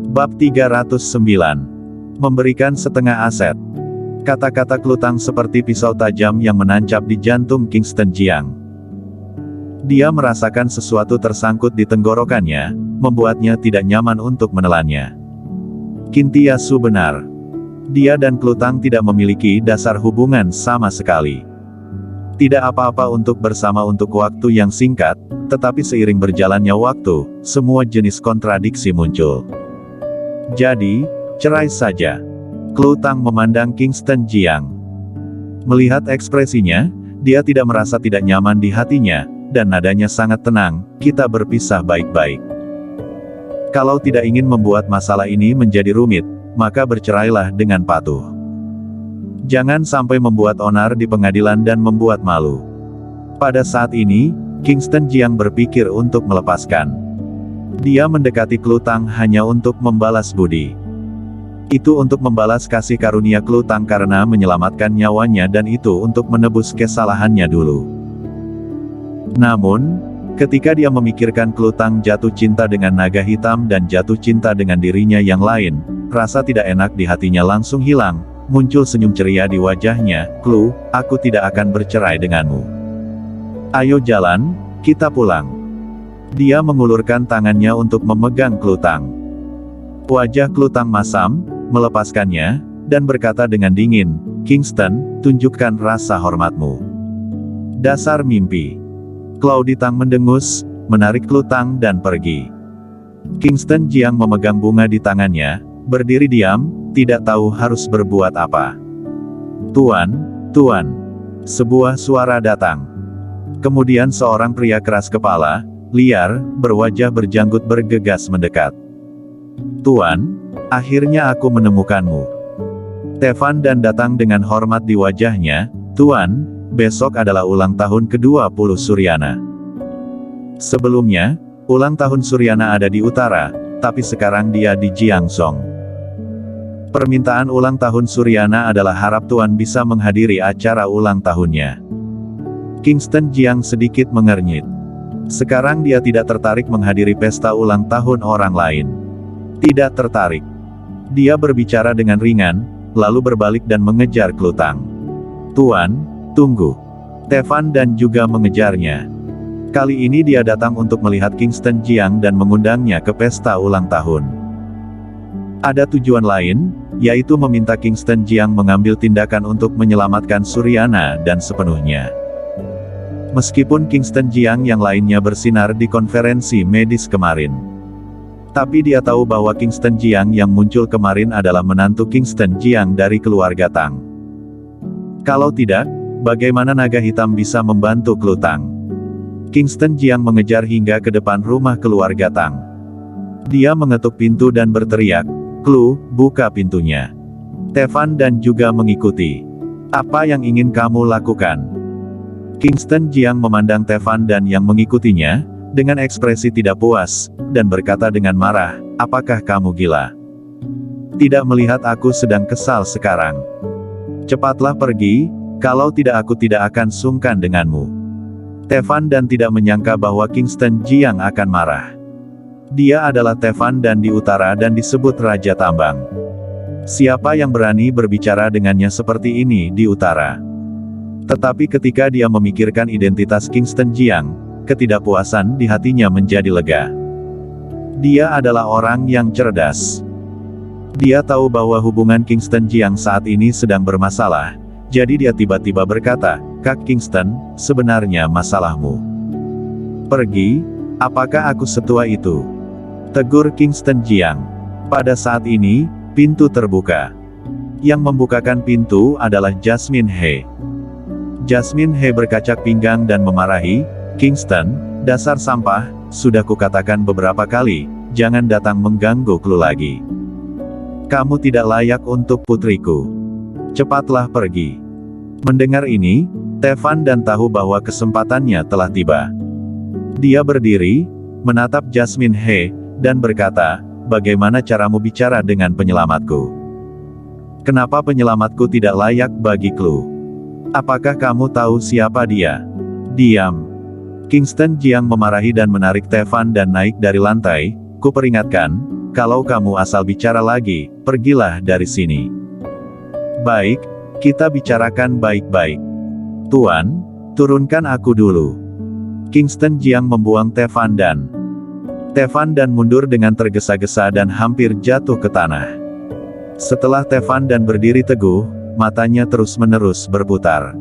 Bab 309. Memberikan setengah aset. Kata-kata Klutang seperti pisau tajam yang menancap di jantung Kingston Jiang. Dia merasakan sesuatu tersangkut di tenggorokannya, membuatnya tidak nyaman untuk menelannya. Kintiasu benar. Dia dan Klutang tidak memiliki dasar hubungan sama sekali. Tidak apa-apa untuk bersama untuk waktu yang singkat, tetapi seiring berjalannya waktu, semua jenis kontradiksi muncul. Jadi, cerai saja. Klutang memandang Kingston Jiang. Melihat ekspresinya, dia tidak merasa tidak nyaman di hatinya, dan nadanya sangat tenang, kita berpisah baik-baik. Kalau tidak ingin membuat masalah ini menjadi rumit, maka bercerailah dengan patuh. Jangan sampai membuat onar di pengadilan dan membuat malu. Pada saat ini, Kingston Jiang berpikir untuk melepaskan. Dia mendekati Klutang hanya untuk membalas budi. Itu untuk membalas kasih karunia Klutang karena menyelamatkan nyawanya dan itu untuk menebus kesalahannya dulu. Namun, ketika dia memikirkan Klutang jatuh cinta dengan naga hitam dan jatuh cinta dengan dirinya yang lain, rasa tidak enak di hatinya langsung hilang, muncul senyum ceria di wajahnya. "Klu, aku tidak akan bercerai denganmu. Ayo jalan, kita pulang." Dia mengulurkan tangannya untuk memegang Klutang. Wajah Klutang masam, melepaskannya, dan berkata dengan dingin, "Kingston, tunjukkan rasa hormatmu." Dasar mimpi. Clauditang mendengus, menarik Klutang dan pergi. Kingston Jiang memegang bunga di tangannya, berdiri diam, tidak tahu harus berbuat apa. "Tuan, Tuan." Sebuah suara datang. Kemudian seorang pria keras kepala, liar, berwajah berjanggut bergegas mendekat. "Tuan, akhirnya aku menemukanmu." Tevan dan datang dengan hormat di wajahnya, "Tuan, besok adalah ulang tahun ke-20 Suryana. Sebelumnya, ulang tahun Suryana ada di utara, tapi sekarang dia di Jiangzhou. Permintaan ulang tahun Suryana adalah harap Tuan bisa menghadiri acara ulang tahunnya." Kingston Jiang sedikit mengernyit. Sekarang dia tidak tertarik menghadiri pesta ulang tahun orang lain. Tidak tertarik. Dia berbicara dengan ringan, lalu berbalik dan mengejar Klutang. "Tuan, tunggu." Tevan dan juga mengejarnya. Kali ini dia datang untuk melihat Kingston Jiang dan mengundangnya ke pesta ulang tahun. Ada tujuan lain, yaitu meminta Kingston Jiang mengambil tindakan untuk menyelamatkan Suryana dan sepenuhnya. Meskipun Kingston Jiang yang lainnya bersinar di konferensi medis kemarin, tapi dia tahu bahwa Kingston Jiang yang muncul kemarin adalah menantu Kingston Jiang dari keluarga Tang. Kalau tidak, bagaimana naga hitam bisa membantu Klutang? Kingston Jiang mengejar hingga ke depan rumah keluarga Tang. Dia mengetuk pintu dan berteriak, "Klu, buka pintunya." Tevan dan juga mengikuti. "Apa yang ingin kamu lakukan?" Kingston Jiang memandang Tevan dan yang mengikutinya, dengan ekspresi tidak puas, dan berkata dengan marah, "Apakah kamu gila? Tidak melihat aku sedang kesal sekarang? Cepatlah pergi, kalau tidak aku tidak akan sungkan denganmu." Tevan dan tidak menyangka bahwa Kingston Jiang akan marah. Dia adalah Tevan dan di utara dan disebut Raja Tambang. Siapa yang berani berbicara dengannya seperti ini di utara? Tetapi ketika dia memikirkan identitas Kingston Jiang, ketidakpuasan di hatinya menjadi lega. Dia adalah orang yang cerdas. Dia tahu bahwa hubungan Kingston Jiang saat ini sedang bermasalah, jadi dia tiba-tiba berkata, "Kak Kingston, sebenarnya masalahmu." "Pergi? Apakah aku setua itu?" tegur Kingston Jiang. Pada saat ini, pintu terbuka. Yang membukakan pintu adalah Jasmine He. Jasmine He berkacak pinggang dan memarahi, "Kingston, dasar sampah, sudah kukatakan beberapa kali, jangan datang mengganggu Klu lagi. Kamu tidak layak untuk putriku. Cepatlah pergi." Mendengar ini, Tevan dan tahu bahwa kesempatannya telah tiba. Dia berdiri, menatap Jasmine He, dan berkata, "Bagaimana caramu bicara dengan penyelamatku? Kenapa penyelamatku tidak layak bagi Klu? Apakah kamu tahu siapa dia?" "Diam." Kingston Jiang memarahi dan menarik Tevan dan naik dari lantai. "Kuperingatkan, kalau kamu asal bicara lagi, pergilah dari sini. Baik, kita bicarakan baik-baik. Tuan, turunkan aku dulu. Kingston Jiang membuang Tevan Dan mundur dengan tergesa-gesa dan hampir jatuh ke tanah. Setelah Tevan Dan berdiri teguh, matanya terus-menerus berputar.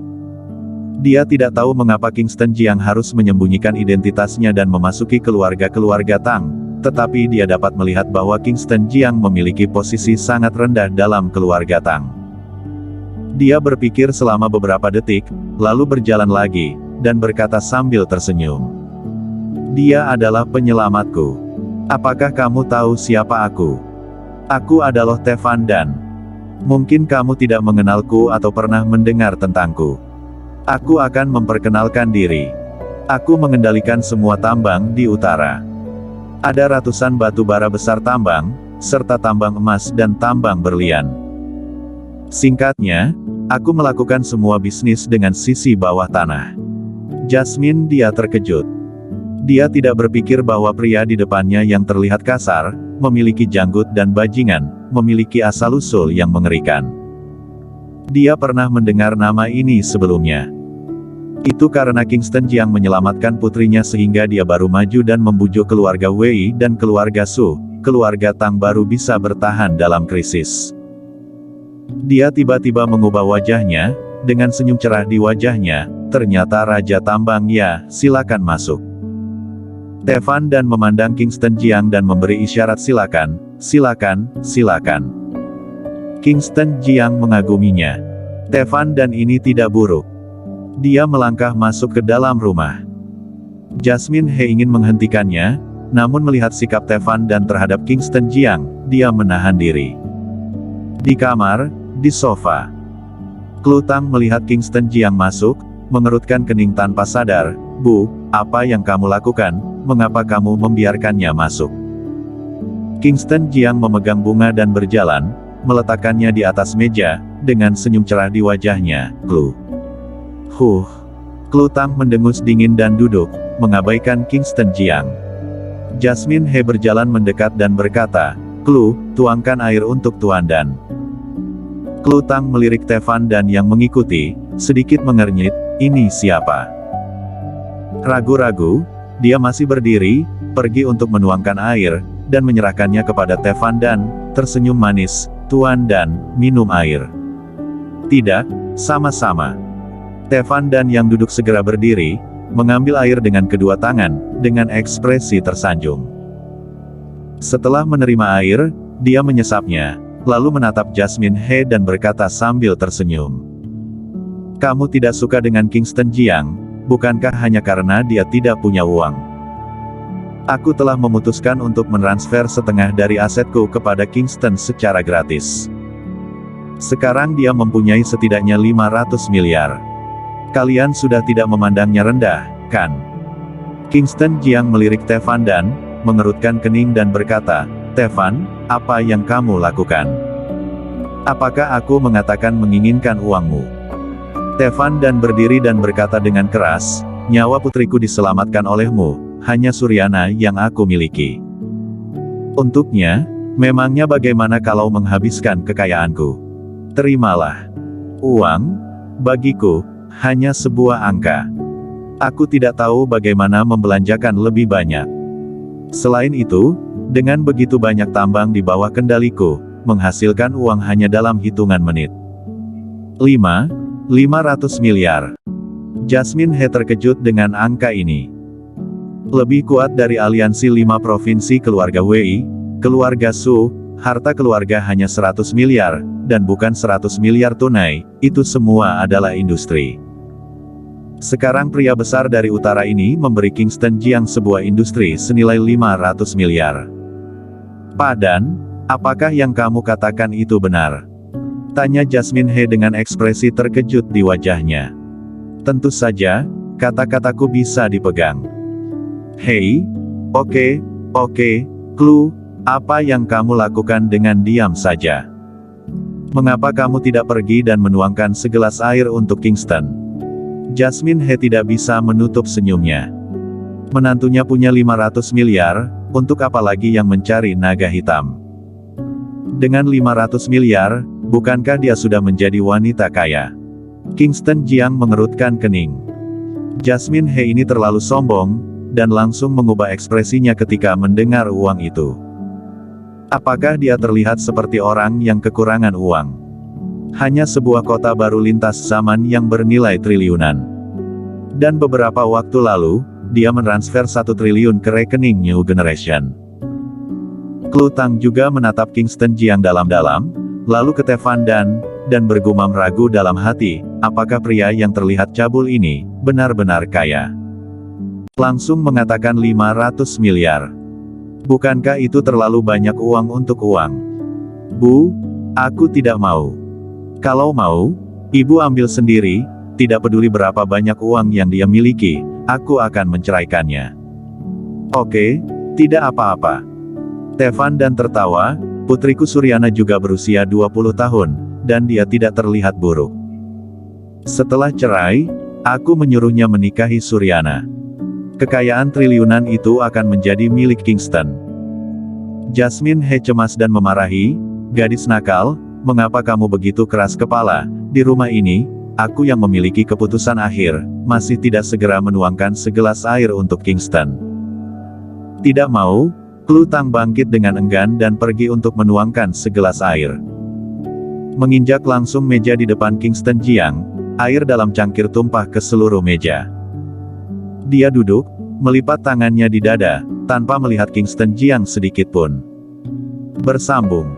Dia tidak tahu mengapa Kingston Jiang harus menyembunyikan identitasnya dan memasuki keluarga-keluarga Tang, tetapi dia dapat melihat bahwa Kingston Jiang memiliki posisi sangat rendah dalam keluarga Tang. Dia berpikir selama beberapa detik, lalu berjalan lagi, dan berkata sambil tersenyum. Dia adalah penyelamatku. Apakah kamu tahu siapa aku? Aku adalah Tevan Dan. Mungkin kamu tidak mengenalku atau pernah mendengar tentangku. Aku akan memperkenalkan diri. Aku mengendalikan semua tambang di utara. Ada ratusan batu bara besar tambang, serta tambang emas dan tambang berlian. Singkatnya, aku melakukan semua bisnis dengan sisi bawah tanah. Jasmine, dia terkejut. Dia tidak berpikir bahwa pria di depannya yang terlihat kasar, memiliki janggut dan bajingan, memiliki asal-usul yang mengerikan. Dia pernah mendengar nama ini sebelumnya. Itu karena Kingston Jiang menyelamatkan putrinya sehingga dia baru maju dan membujuk keluarga Wei dan keluarga Su, keluarga Tang baru bisa bertahan dalam krisis. Dia tiba-tiba mengubah wajahnya, dengan senyum cerah di wajahnya, ternyata Raja Tambang. Ya, silakan masuk. Tevan Dan memandang Kingston Jiang dan memberi isyarat silakan, silakan, silakan. Kingston Jiang mengaguminya. Tevan Dan ini tidak buruk. Dia melangkah masuk ke dalam rumah. Jasmine He ingin menghentikannya, namun melihat sikap Tevan Dan terhadap Kingston Jiang, dia menahan diri. Di kamar, di sofa. Klutang melihat Kingston Jiang masuk, mengerutkan kening tanpa sadar. Bu, apa yang kamu lakukan? Mengapa kamu membiarkannya masuk? Kingston Jiang memegang bunga dan berjalan, meletakkannya di atas meja, dengan senyum cerah di wajahnya. Klutang mendengus dingin dan duduk, mengabaikan Kingston Jiang. Jasmine He berjalan mendekat dan berkata, tuangkan air untuk Tuan Dan. Klutang melirik Tevan Dan yang mengikuti, sedikit mengernyit, ini siapa? Ragu-ragu, dia masih berdiri, pergi untuk menuangkan air, dan menyerahkannya kepada Tevan Dan, tersenyum manis, Tuan Dan, minum air. Tidak, sama-sama. Tevan Dan yang duduk segera berdiri, mengambil air dengan kedua tangan, dengan ekspresi tersanjung. Setelah menerima air, dia menyesapnya, lalu menatap Jasmine He dan berkata sambil tersenyum. Kamu tidak suka dengan Kingston Jiang, bukankah hanya karena dia tidak punya uang? Aku telah memutuskan untuk mentransfer setengah dari asetku kepada Kingston secara gratis. Sekarang dia mempunyai setidaknya 500 miliar. Kalian sudah tidak memandangnya rendah, kan? Kingston Jiang melirik Tevan Dan, mengerutkan kening dan berkata, Tevan, apa yang kamu lakukan? Apakah aku mengatakan menginginkan uangmu? Tevan Dan berdiri dan berkata dengan keras, nyawa putriku diselamatkan olehmu, hanya Suryana yang aku miliki. Untuknya, memangnya bagaimana kalau menghabiskan kekayaanku? Terimalah. Uang, bagiku, hanya sebuah angka. Aku tidak tahu bagaimana membelanjakan lebih banyak. Selain itu, dengan begitu banyak tambang di bawah kendaliku, menghasilkan uang hanya dalam hitungan menit. 500 miliar. Jasmine He terkejut dengan angka ini. Lebih kuat dari aliansi 5 provinsi keluarga Wei, keluarga Su, harta keluarga hanya 100 miliar, dan bukan 100 miliar tunai, itu semua adalah industri. Sekarang pria besar dari utara ini memberi Kingston Jiang sebuah industri senilai 500 miliar. Padan, apakah yang kamu katakan itu benar? Tanya Jasmine He dengan ekspresi terkejut di wajahnya. Tentu saja, kata-kataku bisa dipegang. Hei, oke, apa yang kamu lakukan dengan diam saja? Mengapa kamu tidak pergi dan menuangkan segelas air untuk Kingston? Jasmine He tidak bisa menutup senyumnya. Menantunya punya 500 miliar, untuk apa lagi yang mencari naga hitam? Dengan 500 miliar, bukankah dia sudah menjadi wanita kaya? Kingston Jiang mengerutkan kening. Jasmine He ini terlalu sombong, dan langsung mengubah ekspresinya ketika mendengar uang itu. Apakah dia terlihat seperti orang yang kekurangan uang? Hanya sebuah kota baru lintas zaman yang bernilai triliunan. Dan beberapa waktu lalu, dia mentransfer 1 triliun ke rekening New Generation. Klu Tang juga menatap Kingston Jiang dalam-dalam, lalu ke Tevan dan bergumam ragu dalam hati, apakah pria yang terlihat cabul ini, benar-benar kaya? Langsung mengatakan 500 miliar. Bukankah itu terlalu banyak uang untuk uang? Bu, aku tidak mau. Kalau mau, ibu ambil sendiri, tidak peduli berapa banyak uang yang dia miliki, aku akan menceraikannya. Oke, tidak apa-apa. Tevan tertawa, putriku Suryana juga berusia 20 tahun, dan dia tidak terlihat buruk. Setelah cerai, aku menyuruhnya menikahi Suryana. Kekayaan triliunan itu akan menjadi milik Kingston. Jasmine He cemas dan memarahi, gadis nakal, mengapa kamu begitu keras kepala? Di rumah ini, aku yang memiliki keputusan akhir, masih tidak segera menuangkan segelas air untuk Kingston. Tidak mau, Klu Tang bangkit dengan enggan dan pergi untuk menuangkan segelas air. Menginjak langsung meja di depan Kingston Jiang, air dalam cangkir tumpah ke seluruh meja. Dia duduk, melipat tangannya di dada, tanpa melihat Kingston Jiang sedikit pun. Bersambung.